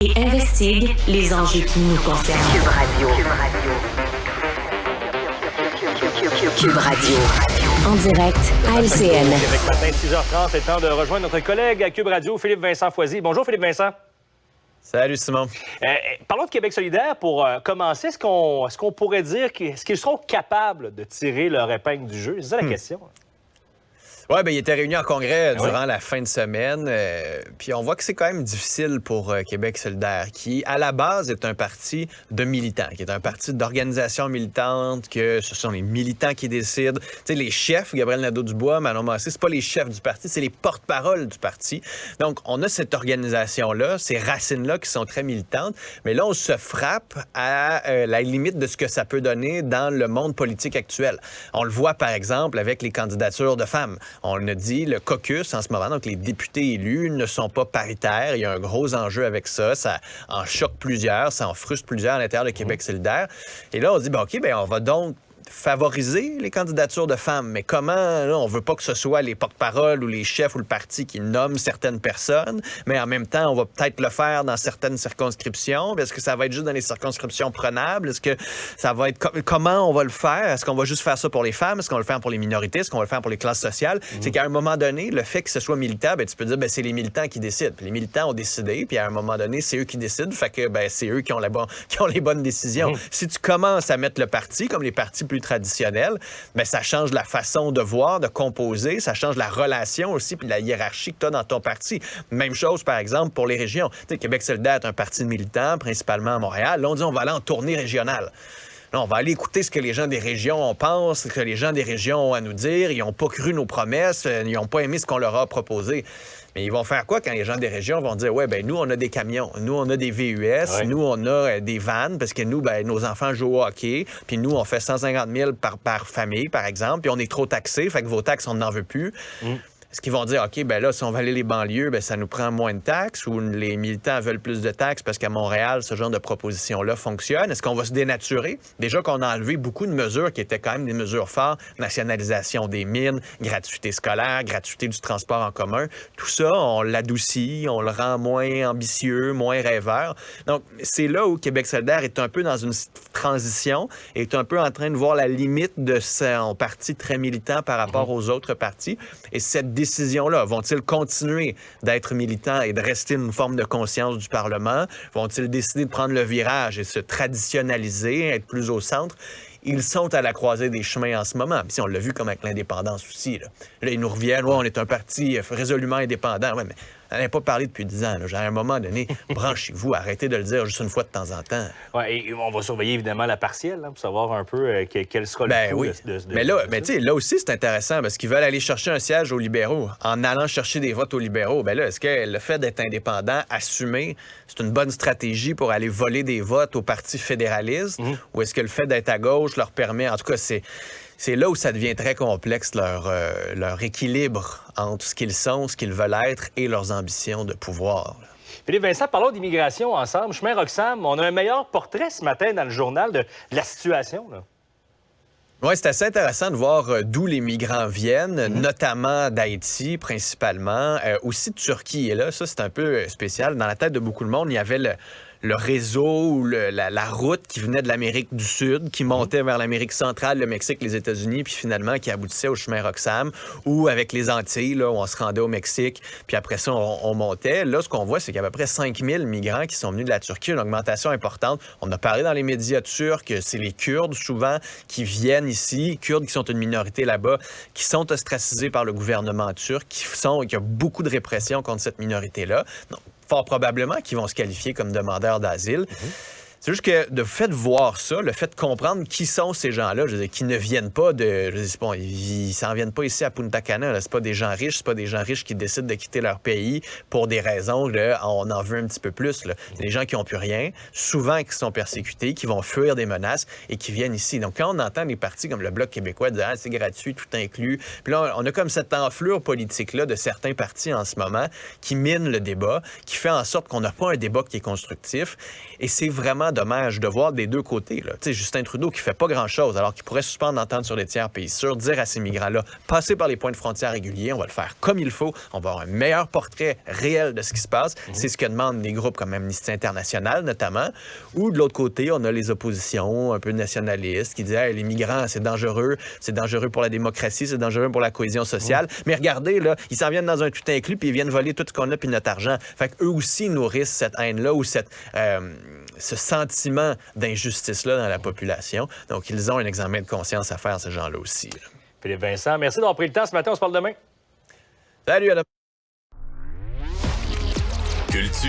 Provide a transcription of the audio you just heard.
Et investigue les enjeux qui nous concernent. Cube Radio. Cube Radio. En direct à LCN. Québec matin, 6h30, c'est temps de rejoindre notre collègue à Cube Radio, Philippe-Vincent Foisy. Bonjour Philippe-Vincent. Salut Simon. Parlons de Québec solidaire pour commencer. Est-ce qu'on pourrait dire qu'ils seront capables de tirer leur épingle du jeu? C'est ça la question. Oui, il était réuni en congrès durant la fin de semaine. Puis on voit que c'est quand même difficile pour Québec solidaire, qui, à la base, est un parti de militants, qui est un parti d'organisation militante, que ce sont les militants qui décident. Tu sais, les chefs, Gabriel Nadeau-Dubois, Manon Massé, c'est pas les chefs du parti, c'est les porte-paroles du parti. Donc, on a cette organisation-là, ces racines-là qui sont très militantes, mais là, on se frappe à la limite de ce que ça peut donner dans le monde politique actuel. On le voit, par exemple, avec les candidatures de femmes. On a dit, le caucus en ce moment, donc les députés élus ne sont pas paritaires. Il y a un gros enjeu avec ça. Ça en choque plusieurs, ça en frustre plusieurs à l'intérieur de Québec solidaire. Et là, on dit, on va donc favoriser les candidatures de femmes. Mais comment? Là, on veut pas que ce soit les porte-paroles ou les chefs ou le parti qui nomment certaines personnes, mais en même temps, on va peut-être le faire dans certaines circonscriptions. Est-ce que ça va être juste dans les circonscriptions prenables? Est-ce que ça va être... Comment on va le faire? Est-ce qu'on va juste faire ça pour les femmes? Est-ce qu'on va le faire pour les minorités? Est-ce qu'on va le faire pour les classes sociales? C'est qu'à un moment donné, le fait que ce soit militant, tu peux dire, c'est les militants qui décident. Puis les militants ont décidé, puis à un moment donné, c'est eux qui décident. Fait que, c'est eux qui ont les bonnes décisions. Si tu commences à mettre le parti, comme les partis plus traditionnels, ça change la façon de voir, de composer, ça change la relation aussi, puis la hiérarchie que tu as dans ton parti. Même chose, par exemple, pour les régions. Tu sais, Québec solidaire est un parti de militants, principalement à Montréal. Là, on dit on va aller en tournée régionale. Là, on va aller écouter ce que les gens des régions en pensent, ce que les gens des régions ont à nous dire. Ils n'ont pas cru nos promesses, ils n'ont pas aimé ce qu'on leur a proposé. Mais ils vont faire quoi quand les gens des régions vont dire, nous, on a des camions, nous, on a des VUS, nous, on a des vannes, parce que nous, nos enfants jouent au hockey, puis nous, on fait 150 000 par famille, par exemple, puis on est trop taxés, fait que vos taxes, on n'en veut plus. Est-ce qu'ils vont dire, OK, là, si on va aller les banlieues, ça nous prend moins de taxes, ou les militants veulent plus de taxes parce qu'à Montréal, ce genre de proposition-là fonctionne? Est-ce qu'on va se dénaturer? Déjà qu'on a enlevé beaucoup de mesures qui étaient quand même des mesures fortes, nationalisation des mines, gratuité scolaire, gratuité du transport en commun. Tout ça, on l'adoucit, on le rend moins ambitieux, moins rêveur. Donc, c'est là où Québec solidaire est un peu dans une transition, est un peu en train de voir la limite de son parti très militant par rapport aux autres partis. Et cette décision-là, vont-ils continuer d'être militants et de rester une forme de conscience du Parlement? Vont-ils décider de prendre le virage et se traditionnaliser, être plus au centre? Ils sont à la croisée des chemins en ce moment. Puis on l'a vu comme avec l'indépendance aussi. Là, ils nous reviennent, on est un parti résolument indépendant. Ouais, mais on n'avait pas parlé depuis 10 ans. À un moment donné, branchez-vous, arrêtez de le dire juste une fois de temps en temps. Oui, et on va surveiller évidemment la partielle pour savoir un peu quel sera le coût de Mais là aussi, c'est intéressant parce qu'ils veulent aller chercher un siège aux libéraux. En allant chercher des votes aux libéraux, est-ce que le fait d'être indépendant, assumé, c'est une bonne stratégie pour aller voler des votes au Parti fédéraliste? Ou est-ce que le fait d'être à gauche leur permet... En tout cas, c'est là où ça devient très complexe, leur équilibre entre ce qu'ils sont, ce qu'ils veulent être et leurs ambitions de pouvoir. Philippe-Vincent, parlons d'immigration ensemble. Chemin Roxham, on a un meilleur portrait ce matin dans le journal de la situation, là. Oui, c'est assez intéressant de voir d'où les migrants viennent, notamment d'Haïti principalement, aussi de Turquie. Et là, ça, c'est un peu spécial. Dans la tête de beaucoup de monde, il y avait le réseau ou la route qui venait de l'Amérique du Sud, qui montait vers l'Amérique centrale, le Mexique, les États-Unis, puis finalement qui aboutissait au chemin Roxham, ou avec les Antilles, là, où on se rendait au Mexique, puis après ça, on montait. Là, ce qu'on voit, c'est qu'il y a à peu près 5000 migrants qui sont venus de la Turquie, une augmentation importante. On a parlé dans les médias turcs que c'est les Kurdes, souvent, qui viennent ici, Kurdes qui sont une minorité là-bas, qui sont ostracisés par le gouvernement turc, qu'il y a beaucoup de répression contre cette minorité-là. Donc, fort probablement qu'ils vont se qualifier comme demandeurs d'asile. C'est juste que le fait de voir ça, le fait de comprendre qui sont ces gens-là, je veux dire, qui ne viennent pas de... ils s'en viennent pas ici à Punta Cana. Là. C'est pas des gens riches, c'est pas des gens riches qui décident de quitter leur pays pour des raisons, là, on en veut un petit peu plus. Là. C'est des gens qui n'ont plus rien, souvent qui sont persécutés, qui vont fuir des menaces et qui viennent ici. Donc quand on entend des partis comme le Bloc québécois dire « Ah, c'est gratuit, tout inclus », puis là, on a comme cette enflure politique-là de certains partis en ce moment qui mine le débat, qui fait en sorte qu'on n'a pas un débat qui est constructif. Et c'est vraiment vraiment dommage de voir des deux côtés. Tu sais, Justin Trudeau qui fait pas grand-chose, alors qu'il pourrait suspendre l'entente sur les tiers pays sûrs, dire à ces migrants-là, passez par les points de frontière réguliers, on va le faire comme il faut, on va avoir un meilleur portrait réel de ce qui se passe. C'est ce que demandent des groupes comme Amnesty International, notamment. Ou de l'autre côté, on a les oppositions un peu nationalistes qui disent hey, les migrants, c'est dangereux pour la démocratie, c'est dangereux pour la cohésion sociale. Mais regardez, là, ils s'en viennent dans un tout inclus puis ils viennent voler tout ce qu'on a puis notre argent. Fait qu'eux aussi nourrissent cette haine-là ou ce sentiment d'injustice-là dans la population. Donc, ils ont un examen de conscience à faire, ces gens-là aussi. Là. Philippe Vincent, merci d'avoir pris le temps ce matin. On se parle demain. Salut, à demain. Culture.